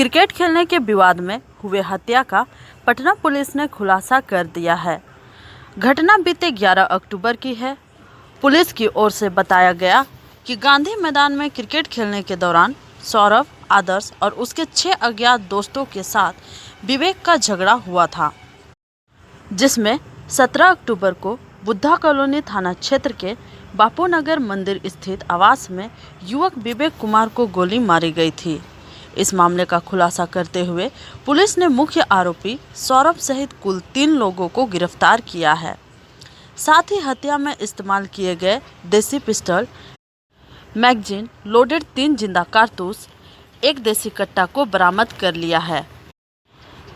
Cricket खेलने के विवाद में हुए हत्या का पटना पुलिस ने खुलासा कर दिया है। घटना बीते 11 अक्टूबर की है। पुलिस की ओर से बताया गया कि गांधी मैदान में क्रिकेट खेलने के दौरान सौरभ, आदर्श और उसके 6 अज्ञात दोस्तों के साथ विवेक का झगड़ा हुआ था, जिसमें 17 अक्टूबर को बुद्धा कॉलोनी थाना क्षेत्र के बापू नगर मंदिर स्थित आवास में युवक विवेक कुमार को गोली मारी गई थी। इस मामले का खुलासा करते हुए पुलिस ने मुख्य आरोपी सौरभ सहित कुल 3 लोगों को गिरफ्तार किया है। साथ ही हत्या में इस्तेमाल किए गए देसी पिस्टल, मैगजीन, लोडेड 3 जिंदा कारतूस, 1 देसी कट्टा को बरामद कर लिया है।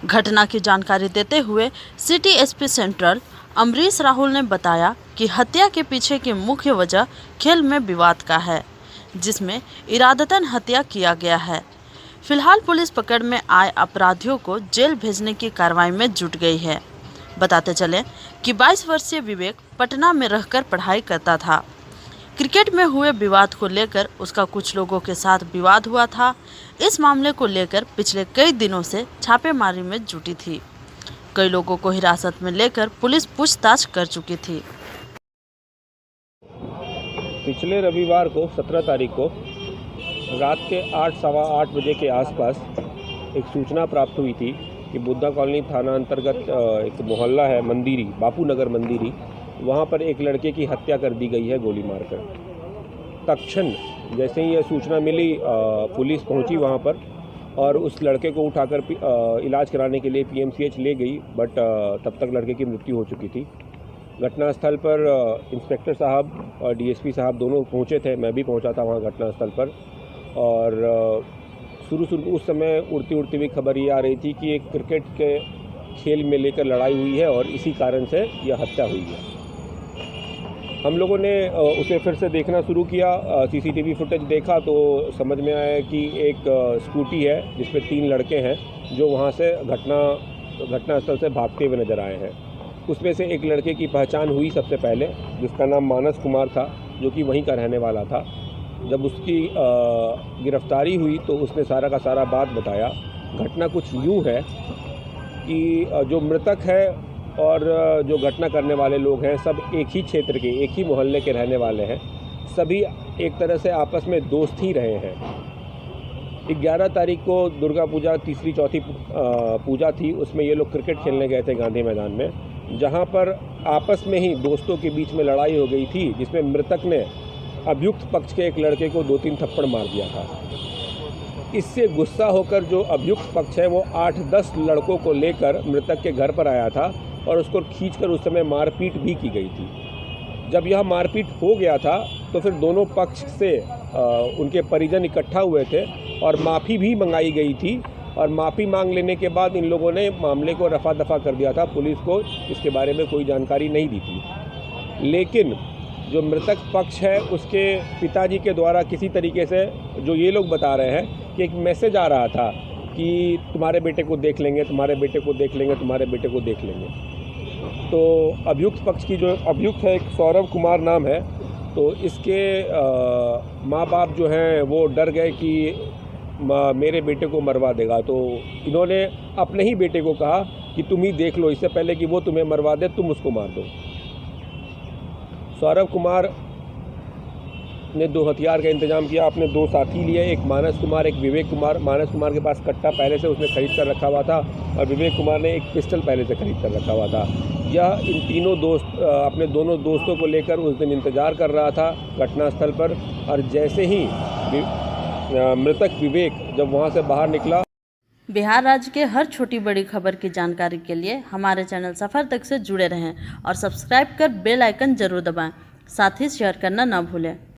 घटना की जानकारी देते हुए city SP central Amrish Rahul ने बताया कि हत्या के पीछे की मुख्य वजह खेल में विवाद का है, जिसमें इरादतन हत्या किया गया है। फिलहाल पुलिस पकड़ में आए अपराधियों को जेल भेजने की कार्रवाई में जुट गई है। बताते चले कि 22 वर्षीय विवेक पटना में रहकर पढ़ाई करता था। क्रिकेट में हुए विवाद को लेकर उसका कुछ लोगों के साथ विवाद हुआ था। इस मामले को लेकर पिछले कई दिनों से छापेमारी में जुटी थी। कई लोगों को हिरासत में लेकर पुलिस पूछताछ कर चुकी थी। पिछले रविवार को 17 तारीख को रात के 8 सवा 8 बजे के आसपास एक सूचना प्राप्त हुई थी कि बुद्धा कॉलोनी थाना अंतर्गत एक मोहल्ला है मंदिरी, बापू नगर मंदिरी, वहाँ पर एक लड़के की हत्या कर दी गई है गोली मारकर। तत्क्षण जैसे ही यह सूचना मिली पुलिस पहुँची वहाँ पर और उस लड़के को उठाकर इलाज कराने के लिए पीएमसीएच ले गई, बट तब तक लड़के की मृत्यु हो चुकी थी। घटनास्थल पर इंस्पेक्टर साहब और डीएसपी साहब दोनों पहुँचे थे, मैं भी पहुँचा था वहाँ घटनास्थल पर। और शुरू उस समय उड़ती हुई खबर ये आ रही थी कि एक क्रिकेट के खेल में लेकर लड़ाई हुई है और इसी कारण से यह हत्या हुई है। हम लोगों ने उसे फिर से देखना शुरू किया, सीसीटीवी फुटेज देखा तो समझ में आया कि एक स्कूटी है जिसमें 3 लड़के हैं जो वहाँ से घटनास्थल से भागते हुए नजर आए हैं। उसमें से एक लड़के की पहचान हुई सबसे पहले, जिसका नाम मानस कुमार था, जो कि वहीं का रहने वाला था। जब उसकी गिरफ्तारी हुई तो उसने सारा का सारा बात बताया। घटना कुछ यूँ है कि जो मृतक है और जो घटना करने वाले लोग हैं सब एक ही क्षेत्र के, एक ही मोहल्ले के रहने वाले हैं। सभी एक तरह से आपस में दोस्त ही रहे हैं। 11 तारीख को दुर्गा पूजा तीसरी चौथी पूजा थी, उसमें ये लोग क्रिकेट खेलने गए थे गांधी मैदान में, जहां पर आपस में ही दोस्तों के बीच में लड़ाई हो गई थी, जिसमें मृतक ने अभियुक्त पक्ष के एक लड़के को 2-3 थप्पड़ मार दिया था। इससे गुस्सा होकर जो अभियुक्त पक्ष है वो 8-10 लड़कों को लेकर मृतक के घर पर आया था और उसको खींचकर उस समय मारपीट भी की गई थी। जब यह मारपीट हो गया था तो फिर दोनों पक्ष से उनके परिजन इकट्ठा हुए थे और माफ़ी भी मंगाई गई थी। और माफ़ी मांग लेने के बाद इन लोगों ने मामले को रफा दफा कर दिया था। पुलिस को इसके बारे में कोई जानकारी नहीं दी थी। लेकिन जो मृतक पक्ष है उसके पिताजी के द्वारा किसी तरीके से, जो ये लोग बता रहे हैं कि एक मैसेज आ रहा था कि तुम्हारे बेटे को देख लेंगे, तुम्हारे बेटे को देख लेंगे, तुम्हारे बेटे को देख लेंगे। तो अभियुक्त पक्ष की जो अभियुक्त है, एक सौरभ कुमार नाम है, तो इसके माँ बाप जो हैं वो डर गए कि मेरे बेटे को मरवा देगा। तो इन्होंने अपने ही बेटे को कहा कि तुम ही देख लो, इससे पहले कि वो तुम्हें मरवा दे तुम उसको मार दो। सौरभ कुमार ने 2 हथियार का इंतजाम किया, अपने 2 साथी लिए, एक मानस कुमार, एक विवेक कुमार। मानस कुमार के पास कट्टा पहले से उसने खरीद कर रखा हुआ था और विवेक कुमार ने एक पिस्टल पहले से खरीद कर रखा हुआ था। यह इन तीनों दोस्त अपने दोनों दोस्तों को लेकर उस दिन इंतज़ार कर रहा था घटनास्थल पर। और जैसे ही मृतक विवेक जब वहाँ से बाहर निकला। बिहार राज्य के हर छोटी बड़ी खबर की जानकारी के लिए हमारे चैनल सफ़र तक से जुड़े रहें और सब्सक्राइब कर बेल आइकन जरूर दबाएं। साथ ही शेयर करना ना भूलें।